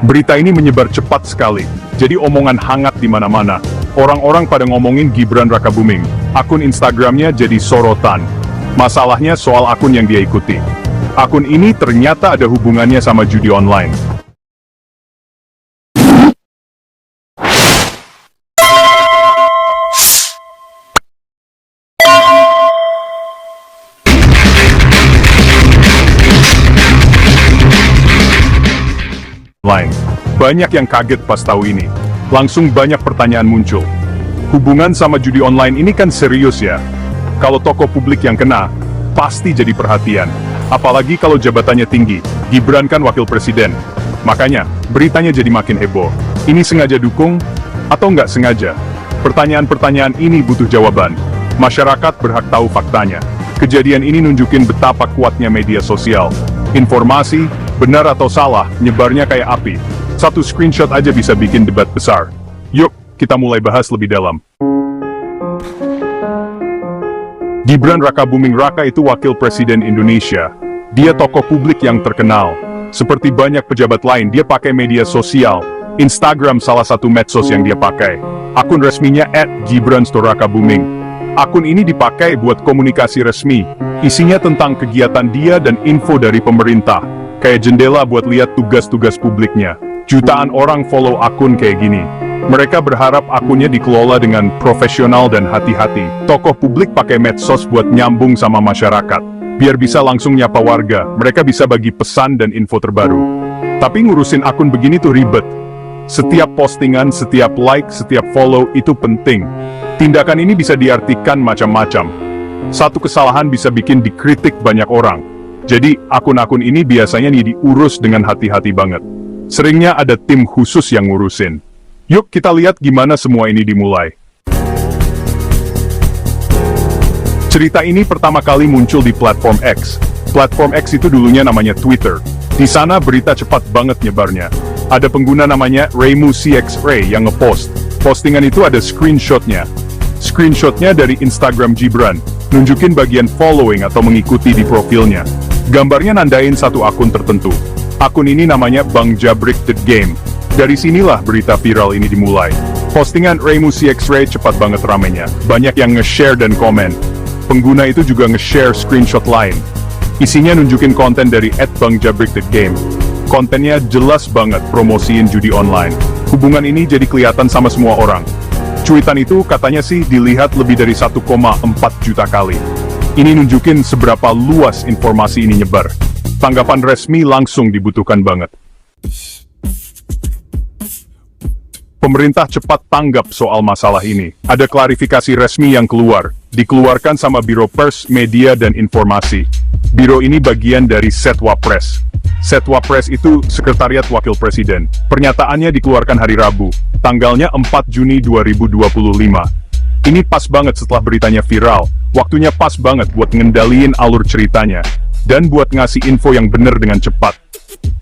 Berita ini menyebar cepat sekali, jadi omongan hangat di mana-mana. Orang-orang pada ngomongin Gibran Rakabuming. Akun Instagramnya jadi sorotan. Masalahnya soal akun yang dia ikuti. Akun ini ternyata ada hubungannya sama judi online. Banyak yang kaget pas tahu ini. Langsung banyak pertanyaan muncul. Hubungan sama judi online ini kan serius ya. Kalau tokoh publik yang kena, pasti jadi perhatian. Apalagi kalau jabatannya tinggi. Gibran kan wakil presiden. Makanya, beritanya jadi makin heboh. Ini sengaja dukung, atau nggak sengaja? Pertanyaan-pertanyaan ini butuh jawaban. Masyarakat berhak tahu faktanya. Kejadian ini nunjukin betapa kuatnya media sosial. Informasi, benar atau salah, nyebarnya kayak api. Satu screenshot aja bisa bikin debat besar. Yuk, kita mulai bahas lebih dalam. Gibran Rakabuming Raka itu wakil presiden Indonesia. Dia tokoh publik yang terkenal. Seperti banyak pejabat lain, dia pakai media sosial. Instagram salah satu medsos yang dia pakai. Akun resminya @GibranRakabuming. Akun ini dipakai buat komunikasi resmi. Isinya tentang kegiatan dia dan info dari pemerintah. Kayak jendela buat lihat tugas-tugas publiknya. Jutaan orang follow akun kayak gini. Mereka berharap akunnya dikelola dengan profesional dan hati-hati. Tokoh publik pakai medsos buat nyambung sama masyarakat. Biar bisa langsung nyapa warga, mereka bisa bagi pesan dan info terbaru. Tapi ngurusin akun begini tuh ribet. Setiap postingan, setiap like, setiap follow itu penting. Tindakan ini bisa diartikan macam-macam. Satu kesalahan bisa bikin dikritik banyak orang. Jadi, akun-akun ini biasanya diurus dengan hati-hati banget. Seringnya ada tim khusus yang ngurusin. Yuk kita lihat gimana semua ini dimulai. Cerita ini pertama kali muncul di platform X. Platform X itu dulunya namanya Twitter. Di sana berita cepat banget nyebarnya. Ada pengguna namanya RaymuCXRay yang ngepost. Postingan itu ada screenshotnya. Screenshotnya dari Instagram Gibran. Nunjukin bagian following atau mengikuti di profilnya. Gambarnya nandain satu akun tertentu. Akun ini namanya Bang Jabrik The Game. Dari sinilah berita viral ini dimulai. Postingan RaymuCXRay cepat banget ramenya. Banyak yang nge-share dan komen. Pengguna itu juga nge-share screenshot lain. Isinya nunjukin konten dari @BangJabrikTheGame. Kontennya jelas banget promosiin judi online. Hubungan ini jadi kelihatan sama semua orang. Cuitan itu katanya sih dilihat lebih dari 1,4 juta kali. Ini nunjukin seberapa luas informasi ini nyebar. Tanggapan resmi langsung dibutuhkan banget. Pemerintah cepat tanggap soal masalah ini. Ada klarifikasi resmi yang keluar. Dikeluarkan sama Biro Pers, Media, dan Informasi. Biro ini bagian dari Setwapres. Setwapres itu Sekretariat Wakil Presiden. Pernyataannya dikeluarkan hari Rabu, tanggalnya 4 Juni 2025. Ini pas banget setelah beritanya viral. Waktunya pas banget buat ngendaliin alur ceritanya. Dan buat ngasih info yang bener dengan cepat.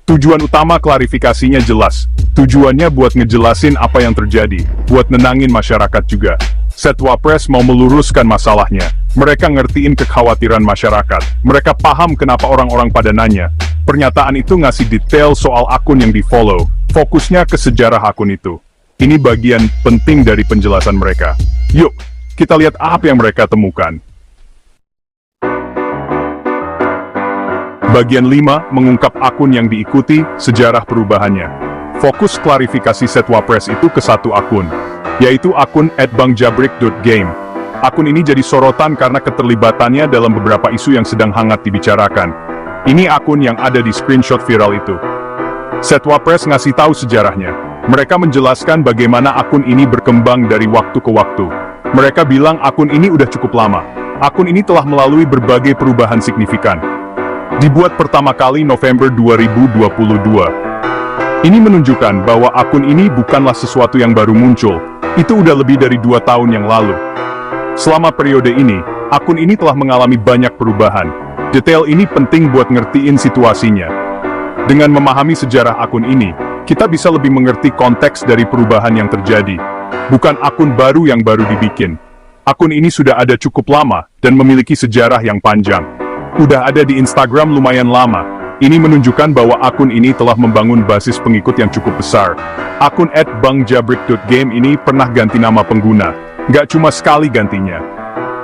Tujuan utama klarifikasinya jelas. Tujuannya buat ngejelasin apa yang terjadi, buat nenangin masyarakat juga. Setwapres mau meluruskan masalahnya. Mereka ngertiin kekhawatiran masyarakat. Mereka paham kenapa orang-orang pada nanya. Pernyataan itu ngasih detail soal akun yang di-follow. Fokusnya ke sejarah akun itu. Ini bagian penting dari penjelasan mereka. Yuk, kita lihat apa yang mereka temukan. Bagian 5 mengungkap akun yang diikuti, sejarah perubahannya. Fokus klarifikasi Setwapres itu ke satu akun, yaitu akun @bangjabrik.game. Akun ini jadi sorotan karena keterlibatannya dalam beberapa isu yang sedang hangat dibicarakan. Ini akun yang ada di screenshot viral itu. Setwapres ngasih tahu sejarahnya. Mereka menjelaskan bagaimana akun ini berkembang dari waktu ke waktu. Mereka bilang akun ini udah cukup lama. Akun ini telah melalui berbagai perubahan signifikan. Dibuat pertama kali November 2022. Ini menunjukkan bahwa akun ini bukanlah sesuatu yang baru muncul. Itu udah lebih dari 2 tahun yang lalu. Selama periode ini, akun ini telah mengalami banyak perubahan. Detail ini penting buat ngertiin situasinya. Dengan memahami sejarah akun ini, kita bisa lebih mengerti konteks dari perubahan yang terjadi. Bukan akun baru yang baru dibikin. Akun ini sudah ada cukup lama, dan memiliki sejarah yang panjang. Udah ada di Instagram lumayan lama. Ini menunjukkan bahwa akun ini telah membangun basis pengikut yang cukup besar. Akun @bangjabrik.game ini pernah ganti nama pengguna. Nggak cuma sekali gantinya.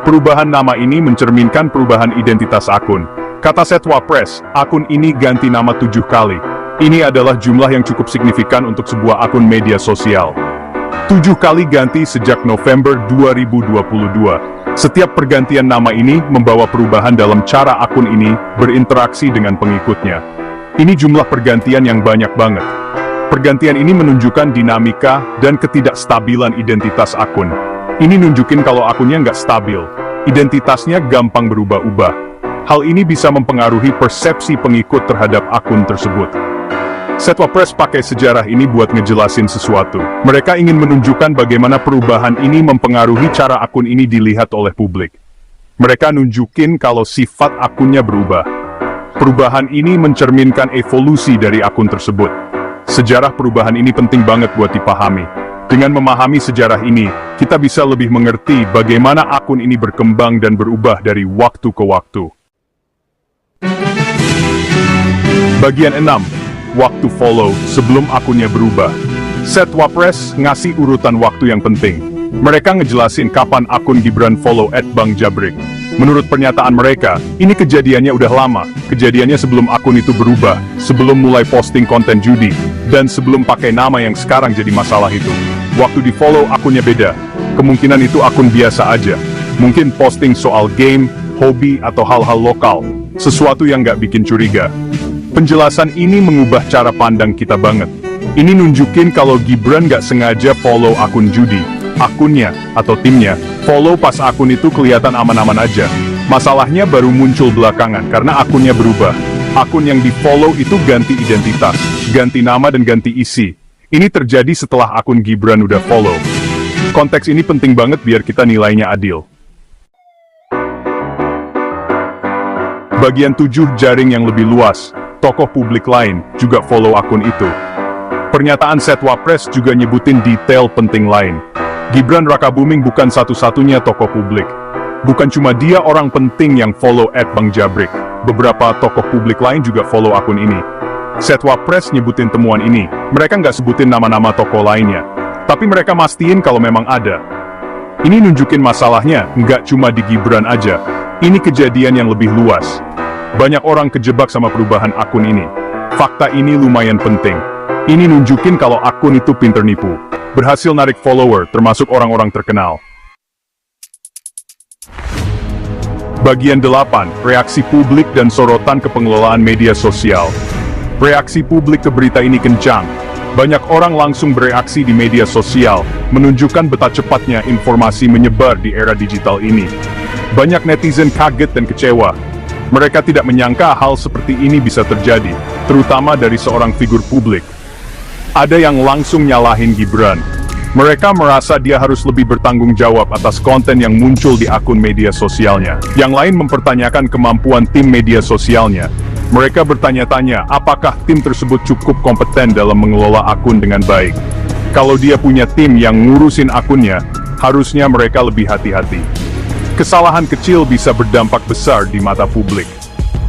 Perubahan nama ini mencerminkan perubahan identitas akun. Kata Setwa Press, akun ini ganti nama 7 kali. Ini adalah jumlah yang cukup signifikan untuk sebuah akun media sosial. 7 kali ganti sejak November 2022. Setiap pergantian nama ini membawa perubahan dalam cara akun ini berinteraksi dengan pengikutnya. Ini jumlah pergantian yang banyak banget. Pergantian ini menunjukkan dinamika dan ketidakstabilan identitas akun. Ini nunjukin kalau akunnya nggak stabil. Identitasnya gampang berubah-ubah. Hal ini bisa mempengaruhi persepsi pengikut terhadap akun tersebut. Setwa Press pakai sejarah ini buat ngejelasin sesuatu. Mereka ingin menunjukkan bagaimana perubahan ini mempengaruhi cara akun ini dilihat oleh publik. Mereka nunjukin kalau sifat akunnya berubah. Perubahan ini mencerminkan evolusi dari akun tersebut. Sejarah perubahan ini penting banget buat dipahami. Dengan memahami sejarah ini, kita bisa lebih mengerti bagaimana akun ini berkembang dan berubah dari waktu ke waktu. Bagian 6. Waktu follow sebelum akunnya berubah. Setwa Press ngasih urutan waktu yang penting. Mereka ngejelasin kapan akun Gibran follow @bangjabrik. Menurut pernyataan mereka, ini kejadiannya udah lama. Kejadiannya sebelum akun itu berubah, sebelum mulai posting konten judi, dan sebelum pakai nama yang sekarang jadi masalah itu. Waktu di follow akunnya beda. Kemungkinan itu akun biasa aja. Mungkin posting soal game, hobi, atau hal-hal lokal. Sesuatu yang nggak bikin curiga. Penjelasan ini mengubah cara pandang kita banget. Ini nunjukin kalau Gibran nggak sengaja follow akun judi. Akunnya, atau timnya, follow pas akun itu kelihatan aman-aman aja. Masalahnya baru muncul belakangan karena akunnya berubah. Akun yang di-follow itu ganti identitas, ganti nama dan ganti isi. Ini terjadi setelah akun Gibran udah follow. Konteks ini penting banget biar kita nilainya adil. Bagian 7, jaring yang lebih luas. Tokoh publik lain juga follow akun itu. Pernyataan Setwa Press juga nyebutin detail penting lain. Gibran Rakabuming bukan satu-satunya tokoh publik. Bukan cuma dia orang penting yang follow @bangjabrik. Beberapa tokoh publik lain juga follow akun ini. Setwa Press nyebutin temuan ini. Mereka nggak sebutin nama-nama tokoh lainnya. Tapi mereka mastiin kalau memang ada. Ini nunjukin masalahnya nggak cuma di Gibran aja. Ini kejadian yang lebih luas. Banyak orang kejebak sama perubahan akun ini. Fakta ini lumayan penting. Ini nunjukin kalau akun itu pinter nipu. Berhasil narik follower, termasuk orang-orang terkenal. Bagian 8, reaksi publik dan sorotan ke pengelolaan media sosial. Reaksi publik ke berita ini kencang. Banyak orang langsung bereaksi di media sosial, menunjukkan betapa cepatnya informasi menyebar di era digital ini. Banyak netizen kaget dan kecewa. Mereka tidak menyangka hal seperti ini bisa terjadi, terutama dari seorang figur publik. Ada yang langsung nyalahin Gibran. Mereka merasa dia harus lebih bertanggung jawab atas konten yang muncul di akun media sosialnya. Yang lain mempertanyakan kemampuan tim media sosialnya. Mereka bertanya-tanya apakah tim tersebut cukup kompeten dalam mengelola akun dengan baik. Kalau dia punya tim yang ngurusin akunnya, harusnya mereka lebih hati-hati. Kesalahan kecil bisa berdampak besar di mata publik.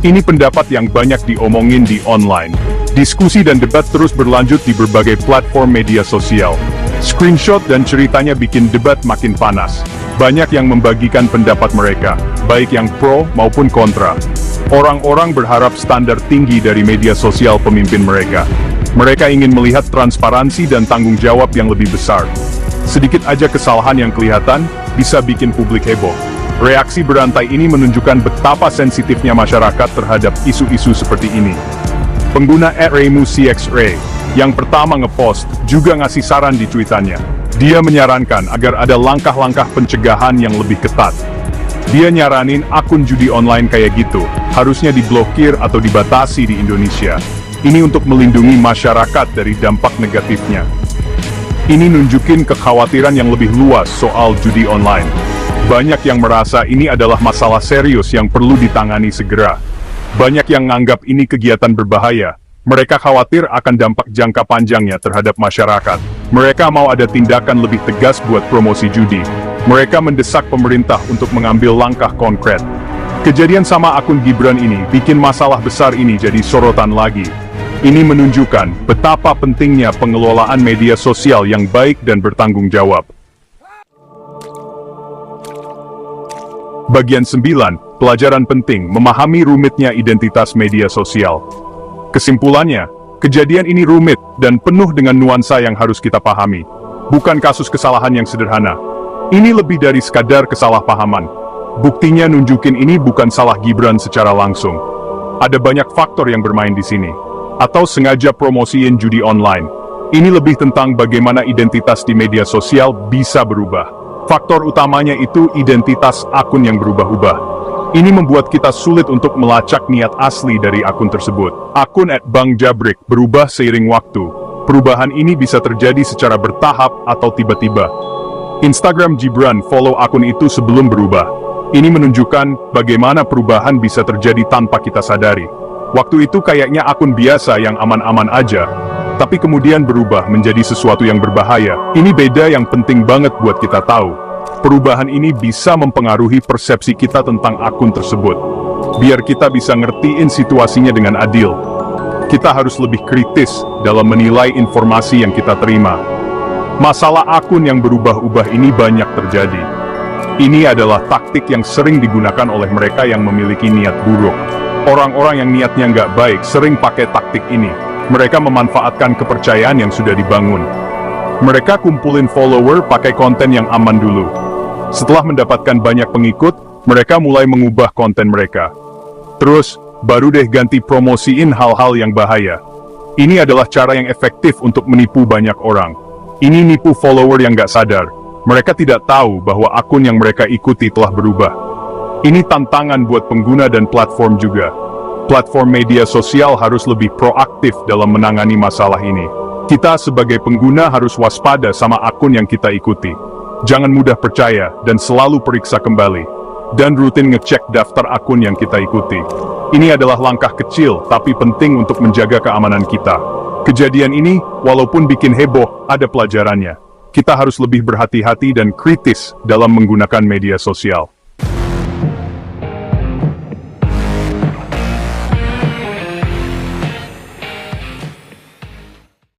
Ini pendapat yang banyak diomongin di online. Diskusi dan debat terus berlanjut di berbagai platform media sosial. Screenshot dan ceritanya bikin debat makin panas. Banyak yang membagikan pendapat mereka, baik yang pro maupun kontra. Orang-orang berharap standar tinggi dari media sosial pemimpin mereka. Mereka ingin melihat transparansi dan tanggung jawab yang lebih besar. Sedikit aja kesalahan yang kelihatan, bisa bikin publik heboh. Reaksi berantai ini menunjukkan betapa sensitifnya masyarakat terhadap isu-isu seperti ini. Pengguna @RaymuCXRay yang pertama ngepost juga ngasih saran di tweetannya. Dia menyarankan agar ada langkah-langkah pencegahan yang lebih ketat. Dia nyaranin akun judi online kayak gitu harusnya diblokir atau dibatasi di Indonesia. Ini untuk melindungi masyarakat dari dampak negatifnya. Ini nunjukin kekhawatiran yang lebih luas soal judi online. Banyak yang merasa ini adalah masalah serius yang perlu ditangani segera. Banyak yang menganggap ini kegiatan berbahaya. Mereka khawatir akan dampak jangka panjangnya terhadap masyarakat. Mereka mau ada tindakan lebih tegas buat promosi judi. Mereka mendesak pemerintah untuk mengambil langkah konkret. Kejadian sama akun Gibran ini bikin masalah besar ini jadi sorotan lagi. Ini menunjukkan betapa pentingnya pengelolaan media sosial yang baik dan bertanggung jawab. Bagian 9, pelajaran penting memahami rumitnya identitas media sosial. Kesimpulannya, kejadian ini rumit dan penuh dengan nuansa yang harus kita pahami. Bukan kasus kesalahan yang sederhana. Ini lebih dari sekadar kesalahpahaman. Buktinya nunjukin ini bukan salah Gibran secara langsung. Ada banyak faktor yang bermain di sini. Atau sengaja promosiin judi online. Ini lebih tentang bagaimana identitas di media sosial bisa berubah. Faktor utamanya itu identitas akun yang berubah-ubah. Ini membuat kita sulit untuk melacak niat asli dari akun tersebut. Akun @bangjabrik berubah seiring waktu. Perubahan ini bisa terjadi secara bertahap atau tiba-tiba. Instagram Gibran follow akun itu sebelum berubah. Ini menunjukkan bagaimana perubahan bisa terjadi tanpa kita sadari. Waktu itu kayaknya akun biasa yang aman-aman aja, tapi kemudian berubah menjadi sesuatu yang berbahaya. Ini beda yang penting banget buat kita tahu. Perubahan ini bisa mempengaruhi persepsi kita tentang akun tersebut. Biar kita bisa ngertiin situasinya dengan adil. Kita harus lebih kritis dalam menilai informasi yang kita terima. Masalah akun yang berubah-ubah ini banyak terjadi. Ini adalah taktik yang sering digunakan oleh mereka yang memiliki niat buruk. Orang-orang yang niatnya nggak baik sering pakai taktik ini. Mereka memanfaatkan kepercayaan yang sudah dibangun. Mereka kumpulin follower pakai konten yang aman dulu. Setelah mendapatkan banyak pengikut, mereka mulai mengubah konten mereka. Terus, baru deh ganti promosiin hal-hal yang bahaya. Ini adalah cara yang efektif untuk menipu banyak orang. Ini nipu follower yang nggak sadar. Mereka tidak tahu bahwa akun yang mereka ikuti telah berubah. Ini tantangan buat pengguna dan platform juga. Platform media sosial harus lebih proaktif dalam menangani masalah ini. Kita sebagai pengguna harus waspada sama akun yang kita ikuti. Jangan mudah percaya dan selalu periksa kembali. Dan rutin ngecek daftar akun yang kita ikuti. Ini adalah langkah kecil tapi penting untuk menjaga keamanan kita. Kejadian ini, walaupun bikin heboh, ada pelajarannya. Kita harus lebih berhati-hati dan kritis dalam menggunakan media sosial.